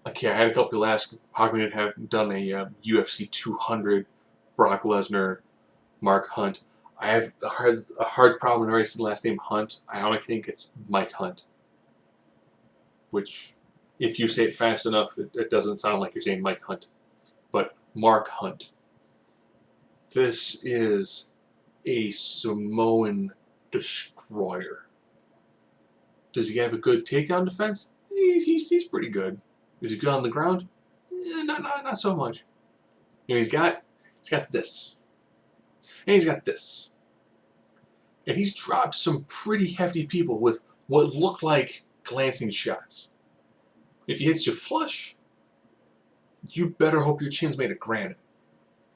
Okay, I had a couple people ask how come we have done a UFC 200 Brock Lesnar, Mark Hunt. I have a hard problem erasing the last name Hunt. I only think it's Mike Hunt, which, if you say it fast enough, it doesn't sound like you're saying Mike Hunt. But Mark Hunt. This is a Samoan destroyer. Does he have a good takedown defense? He's pretty good. Is he good on the ground? Not so much. You know, he's got this, and he's got this, and he's dropped some pretty hefty people with what look like glancing shots. If he hits you flush, you better hope your chin's made of granite.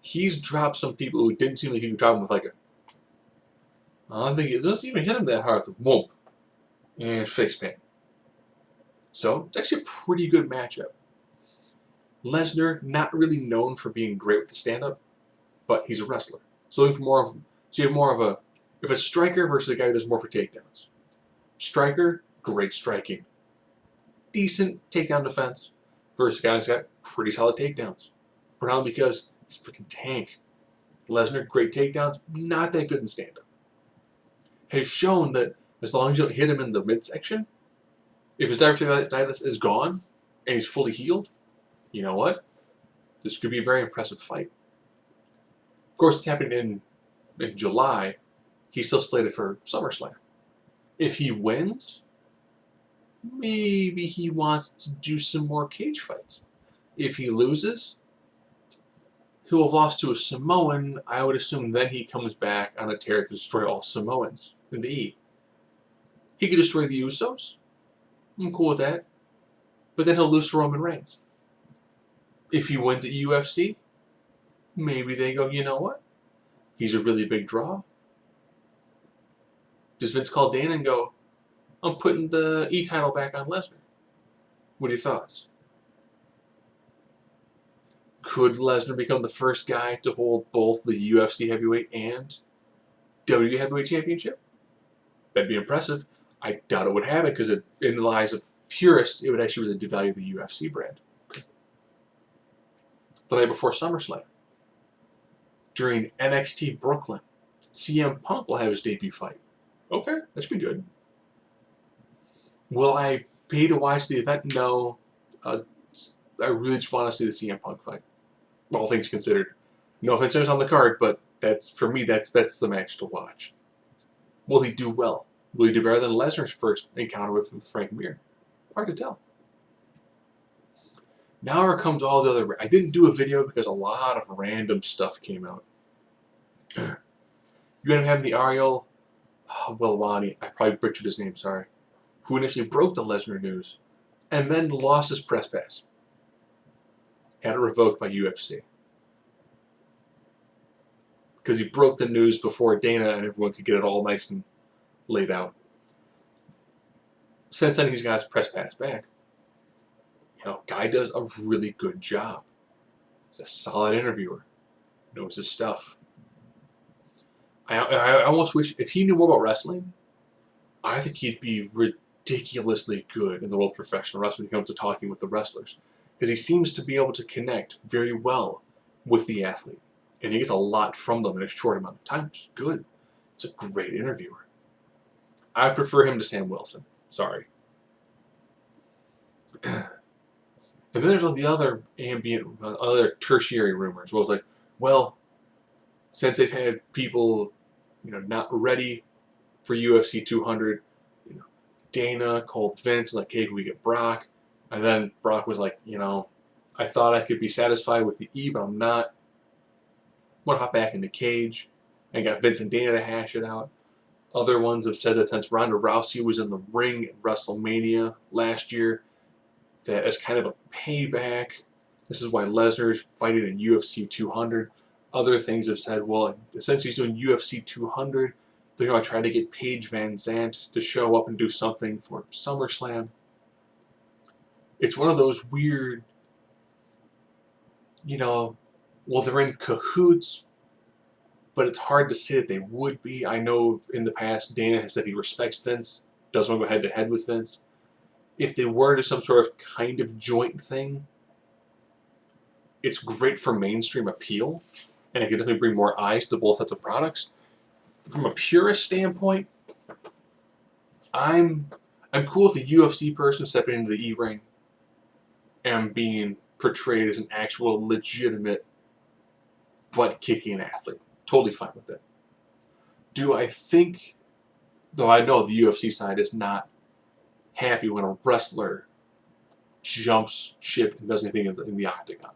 He's dropped some people who didn't seem like he could drop them with like a. I don't think it doesn't even hit him that hard. It's a whoop and face paint. So it's actually a pretty good matchup. Lesnar, not really known for being great with the stand-up, but he's a wrestler. So you have more of a, if a striker versus a guy who does more for takedowns. Striker, great striking. Decent takedown defense versus a guy who's got pretty solid takedowns. Probably because he's a freaking tank. Lesnar, great takedowns, not that good in stand-up. Has shown that as long as you don't hit him in the midsection, if his diverticulitis is gone and he's fully healed, you know what? This could be a very impressive fight. Of course, it's happening in July. He's still slated for SummerSlam. If he wins, maybe he wants to do some more cage fights. If he loses, he'll have lost to a Samoan. I would assume then he comes back on a tear to destroy all Samoans in the E. He could destroy the Usos. I'm cool with that. But then he'll lose to Roman Reigns. If he wins the UFC, maybe they go, you know what? He's a really big draw. Does Vince call Dana and go, I'm putting the E title back on Lesnar? What are your thoughts? Could Lesnar become the first guy to hold both the UFC heavyweight and WWE heavyweight championship? That'd be impressive. I doubt it would happen because in the eyes of purists, it would actually really devalue the UFC brand. The night before SummerSlam, during NXT Brooklyn, CM Punk will have his debut fight. Okay, that should be good. Will I pay to watch the event? No. I really just want to see the CM Punk fight. All things considered. No offense, there's on the card, but for me, that's the match to watch. Will he do well? Will he do better than Lesnar's first encounter with Frank Mir? Hard to tell. Now here comes all the other. I didn't do a video because a lot of random stuff came out. You end up having the Ariel Welwani, I probably butchered his name, sorry, who initially broke the Lesnar news and then lost his press pass. Had it revoked by UFC. Because he broke the news before Dana and everyone could get it all nice and laid out. Since then, he's got his press pass back. You know, guy does a really good job. He's a solid interviewer. Knows his stuff. I almost wish, if he knew more about wrestling, I think he'd be ridiculously good in the world of professional wrestling when it comes to talking with the wrestlers. Because he seems to be able to connect very well with the athlete. And he gets a lot from them in a short amount of time, which is good. It's a great interviewer. I prefer him to Sam Wilson. Sorry. And then there's all the other other tertiary rumors. Well, it's like, well, since they've had people, not ready for UFC 200, Dana called Vince like, hey, can we get Brock? And then Brock was like, I thought I could be satisfied with the E, but I'm not. I'm going to hop back in the cage. And got Vince and Dana to hash it out. Other ones have said that since Ronda Rousey was in the ring at WrestleMania last year, that as kind of a payback, this is why Lesnar's fighting in UFC 200. Other things have said, well, since he's doing UFC 200, they're going to try to get Paige Van Zandt to show up and do something for SummerSlam. It's one of those weird, well, they're in cahoots, but it's hard to say that they would be. I know in the past, Dana has said he respects Vince, doesn't want to go head-to-head with Vince. if they were into some sort of kind of joint thing, it's great for mainstream appeal, and it could definitely bring more eyes to both sets of products. From a purist standpoint, I'm cool with a UFC person stepping into the E-ring and being portrayed as an actual legitimate butt-kicking athlete. Totally fine with that. Do I think, though I know the UFC side is not happy when a wrestler jumps ship and does anything in the octagon.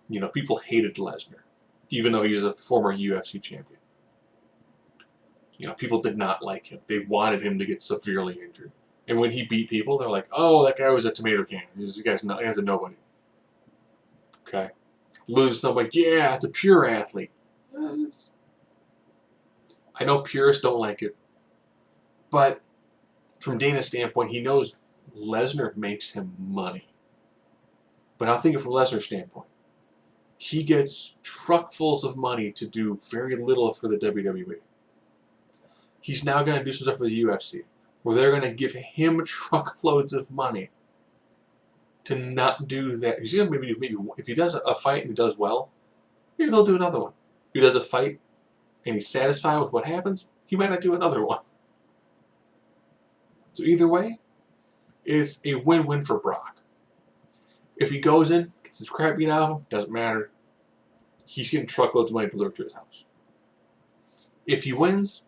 You know, people hated Lesnar, even though he's a former UFC champion. You know, people did not like him. They wanted him to get severely injured. And when he beat people, they're like, oh, that guy was a tomato can. This guy's a nobody. Okay? Loses somebody, yeah, it's a pure athlete. I know purists don't like it. But from Dana's standpoint, he knows Lesnar makes him money. But I'll think of from Lesnar's standpoint. He gets truckfuls of money to do very little for the WWE. He's now going to do some stuff for the UFC, where they're going to give him truckloads of money to not do that. He's going to maybe if he does a fight and he does well, maybe they'll do another one. If he does a fight and he's satisfied with what happens, he might not do another one. So either way, it's a win-win for Brock. If he goes in, gets his crap beat out of him, doesn't matter. He's getting truckloads of money delivered to his house. If he wins,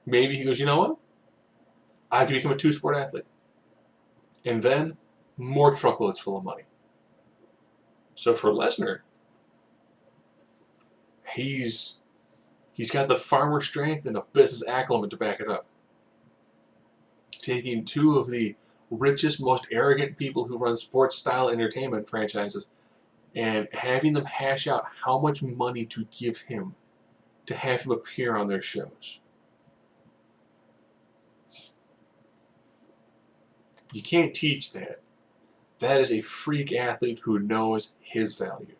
maybe he goes, you know what? I can become a two-sport athlete. And then, more truckloads full of money. So for Lesnar, he's got the farmer strength and a business acumen to back it up. Taking two of the richest, most arrogant people who run sports-style entertainment franchises and having them hash out how much money to give him to have him appear on their shows. You can't teach that. That is a freak athlete who knows his value.